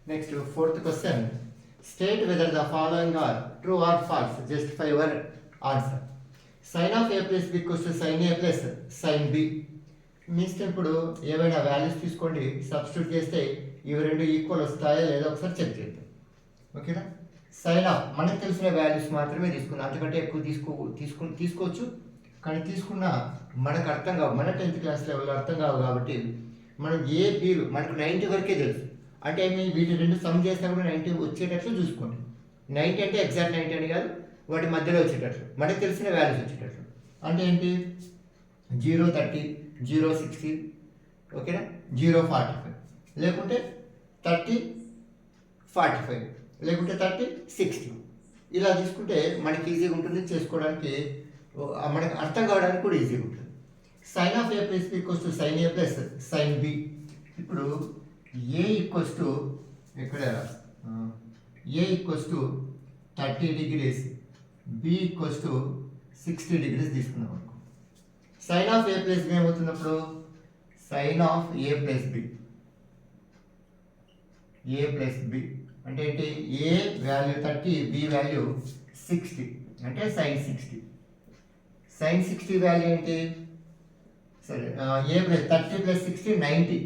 Next, fourth question. State whether the following are true or false. Justify your answer. Sin of a plus b equals to sin a plus sin b. Means ఇప్పుడు ఏమైనా values తీసుకోండి, substitute చేస్తే ఇవి రెండు equal వస్తాయా లేదా ఒకసారి check చేద్దాం. ఓకేనా? సైన్ ఆఫ్ మనకు తెలిసిన వాల్యూస్ మాత్రమే తీసుకున్నాం, అంతకంటే ఎక్కువ తీసుకోవచ్చు. కానీ తీసుకున్న మనకు అర్థం కావు, మన 10th క్లాస్ లెవెల్లో అర్థం కావు. కాబట్టి మనం ఏ బీలు మనకు 90 వరకే తెలుసు. అంటే వీటి రెండు సమ్ చేసినా కూడా 90 వచ్చేటట్లు చూసుకోండి. 90 అంటే ఎగ్జాక్ట్ 90 అని కాదు, వాటి మధ్యలో వచ్చేటట్లు మనకు తెలిసిన వాల్యూస్ వచ్చేటట్లు. అంటే ఏంటి? 030, 060, ఓకేనా, 045, లేకుంటే 3045, లేకుంటే 3060. ఇలా తీసుకుంటే మనకి ఈజీగా ఉంటుంది చేసుకోవడానికి, మనకు అర్థం కావడానికి కూడా ఈజీగా ఉంటుంది. Sine of A plus B equals to sine A plus sine B. ఇప్పుడు ఏ ఈక్వల్స్ టు ఇక్కడ A equals to 30 degrees, B equals to 60 degrees తీసుకున్నాం అనుకో. Sine of A plus B ఏమవుతున్నప్పుడు sine of A plus B, A plus B అంటే ఏంటి? ఏ value 30, B value 60 అంటే sign 60. Sine 60 value ఏంటి? సరే, A plus 30 plus 60 90.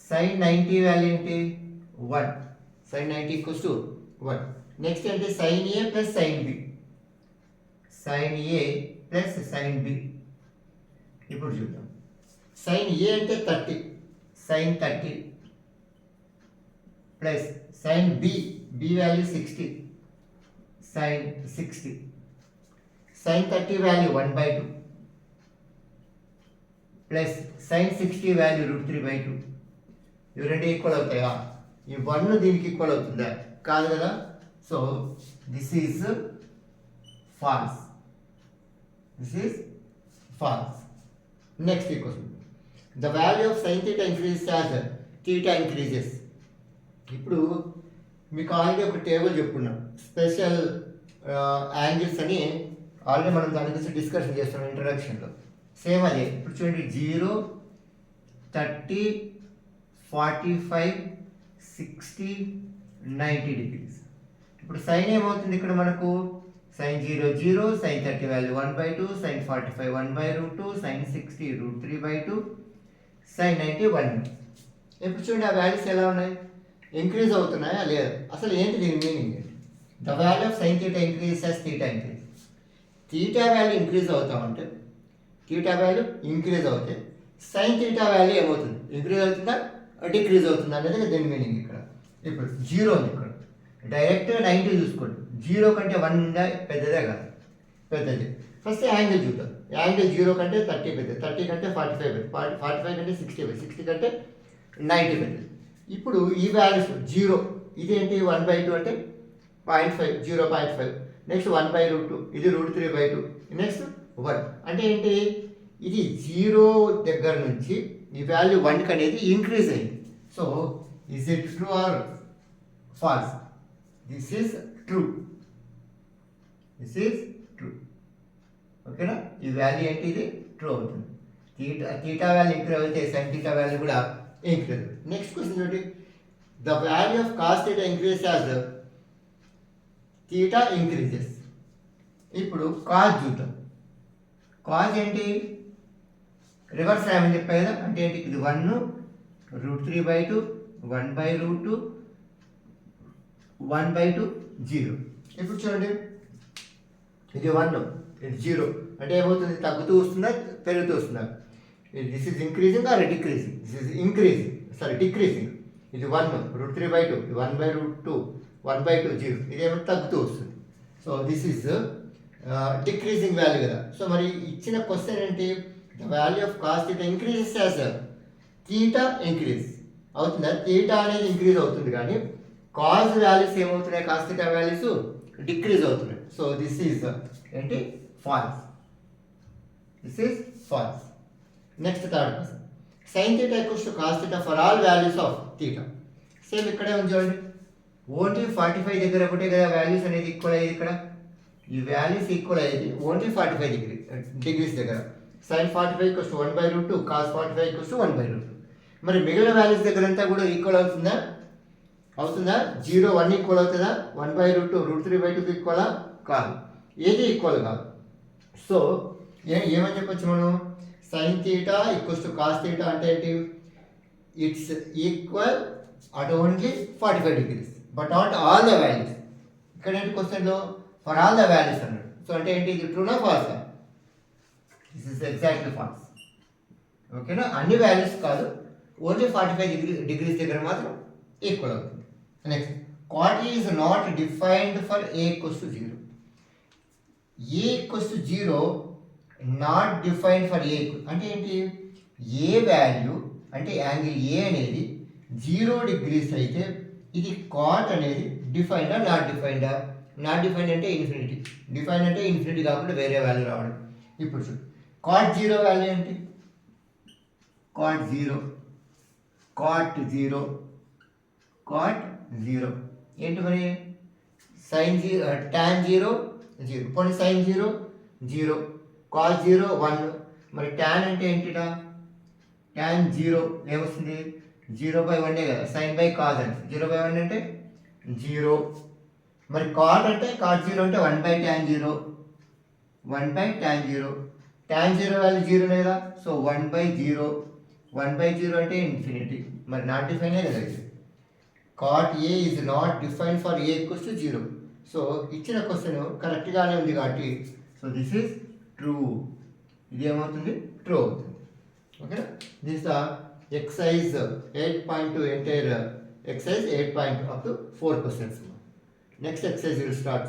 Sine 90 value ఏంటి? 1. Sine 90 equals to 1. Next ఏంటి? Sine A plus sine B, sine A plus sine B. ఇప్పుడు చూద్దాం. Sine A అంటే 30, sine 30 plus sine B, B value 60, sine 60. Sine 30 value 1/2 plus sine 60 value √3/2. ఇవి రెండు equal అవుతాయా? ఈ 1 దీనికి ఈక్వల్ అవుతుందా? కాదు కదా. So this is falls, this is false. Next equal the value of sine theta increases as theta increases. ఇప్పుడు మీకు ఆల్రెడీ ఒక టేబుల్ చెప్పుకున్నాం, స్పెషల్ యాంగిల్స్ అని ఆల్రెడీ మనం దాని గురించి డిస్కషన్ చేస్తున్నాం ఇంట్రడక్షన్లో. సేమ్ అదే. ఇప్పుడు చూడండి, 0, 30, 45, 60, 90 degrees. ఇప్పుడు సైన్ ఏమవుతుంది ఇక్కడ మనకు? Sine 0 0, sine 30 value 1/2, sine 45 1/√2, sine 60 √3/2, sine 90 1. ఇప్పుడు చూడండి ఆ వాల్యూస్ ఎలా ఉన్నాయి? ఇంక్రీజ్ అవుతున్నాయా లేదా? అసలు ఏంటి దీని మీనింగ్ ఏంటి? The value of sine theta increase as theta increase. Theta value increase అవుతామంటే, థీటా వాల్యూ ఇంక్రీజ్ అవుతే సైన్ థీటా వాల్యూ ఏమవుతుంది? ఇంక్రీజ్ అవుతుందా డిక్రీజ్ అవుతుందా అనేది దీని మీనింగ్. ఇక్కడ ఇప్పుడు 0 ఉంది, ఇక్కడ డైరెక్ట్ 90 చూసుకోండి. 0 కంటే 1 ఉందా? పెద్దదే కదా, పెద్దది. ఫస్ట్ యాంగిల్ చూద్దాం. యాంగిల్ 0 కంటే 30 పెద్దది, 30 కంటే 45 పెద్దది, 45 కంటే 60 పెద్దది, 60 కంటే 90 పెద్దది. ఇప్పుడు ఈ వాల్యూస్ 0 ఇదేంటి? 1/2 అంటే 0.5, 0.5. నెక్స్ట్ 1/√2, ఇది √3/2. నెక్స్ట్ 1 అంటే ఏంటి? ఇది 0 దగ్గర నుంచి ఈ వాల్యూ 1 అనేది ఇంక్రీజ్ అయింది. So is it true or false? This is true, this is true. ఓకేనా? ఈ వాల్యూ ఏంటి? ఇది ట్రూ అవుతుంది. థీటా వాల్యూ ఇంక్రీజ్ అయితే సైన్ థీటా వాల్యూ కూడా ఇంక్రీజ్. నెక్స్ట్ క్వశ్చన్ చూడండి, the value of cos theta increase as theta increases. ఇప్పుడు cause చూద్దాం. కాజ్ ఏంటి? రివర్స్ రాయమని చెప్పా కదా. అంటే ఏంటి? ఇది 1 √3/2, 1/√2, 1/2, 0. ఇప్పుడు చూడండి, ఇది 1, ఇది 0 అంటే ఏమవుతుంది? తగ్గుతూ వస్తుందా పెరుగుతూ వస్తుందా? This is increasing or decreasing? This is increasing, sorry decreasing. ఇది 1 √3/2, 1/√2, 1/2, 0. ఇదేమో తగ్గుతూ వస్తుంది. So this is decreasing value కదా. సో మరి ఇచ్చిన క్వశ్చన్ ఏంటి? The value of cos theta increases as theta increase అవుతుందా? థీటా అనేది ఇంక్రీజ్ అవుతుంది, కానీ కాజ్ వాల్యూస్ ఏమవుతున్నాయి? కాస్ థీటా వాల్యూస్ డిక్రీజ్ అవుతున్నాయి. సో దిస్ ఈజ్ ఏంటి? False, this is false. Next third question, sine theta equals to cos theta for all values of theta. Same ఇక్కడే ఉంచండి. Only 45 దగ్గర ఒకటే కదా వాల్యూస్ అనేది ఈక్వల్ అయ్యేది. ఇక్కడ ఈ వాల్యూస్ ఈక్వల్ అయ్యేది ఓన్లీ 45 డిగ్రీస్ దగ్గర. Sine 45 equals to 1/√2, cos 45 equals to 1/√2. మరి మిగిలిన వాల్యూస్ దగ్గర అంతా కూడా ఈక్వల్ అవుతుందా? అవుతుందా? 0 1 ఈక్వల్ అవుతుందా? 1/√2 √3/2కి ఈక్వలా? కాదు. ఏది ఈక్వల్ కాదు. సో ఏమని చెప్పొచ్చు మనం? Sine theta equals to cos theta అంటే ఏంటి? It's equal at only 45 degrees but not all the values. ఇక్కడ ఏంటి క్వశ్చన్లో ఫర్ ఆల్ ద వాల్యూస్ అన్నాడు. సో అంటే ఏంటి? ఇది ట్రూనా ఫాల్సా? This is exactly false. ఓకేనా? అన్ని వాల్యూస్ కాదు, ఓన్లీ 45 degrees దగ్గర మాత్రం ఈక్వల్ అవుతుంది. Next, cot is not defined for a equals to 0. a equals to 0 not defined for a అంటే ఏంటి? ఏ వాల్యూ అంటే యాంగిల్ ఏ అనేది 0 degrees అయితే ఇది cot అనేది డిఫైన్డా నాట్ డిఫైన్డా? నాట్ డిఫైన్డ్ అంటే ఇన్ఫినిటీ, డిఫైన్డ్ అంటే ఇన్ఫినిటీ కాకుండా వేరే వాల్యూ రావడం. ఇప్పుడు చూడు, cot 0 వాల్యూ ఏంటి? cot 0 ఏంటి మరి? సైన్ 0 tan 0 0, పోనీ సైన్ 0 0, కాస్ 0 1. మరి tan అంటే ఏంటిడా? tan 0 ఏమొస్తుంది? 0/1 కదా, సైన్ బై కాస్ అంటే 0/1 అంటే 0. మరి కాట్ అంటే కాట్ 0 అంటే 1/tan 0, 1/tan 0. tan 0 వాల్యూ 0 లేదా? సో 1/0, 1/0 అంటే ఇన్ఫినిటీ. మరి నాట్ డిఫైన్ కదా ఇది. cot A is not defined for A equals to 0. So ఇచ్చిన క్వశ్చన్ కరెక్ట్గానే ఉంది కాబట్టి సో దిస్ ఈజ్ ట్రూ. ఇది ఏమవుతుంది? ట్రూ అవుతుంది. ఓకేనా? This exercise 8.2 entire exercise 8 up to 4 questions. Next exercise will start.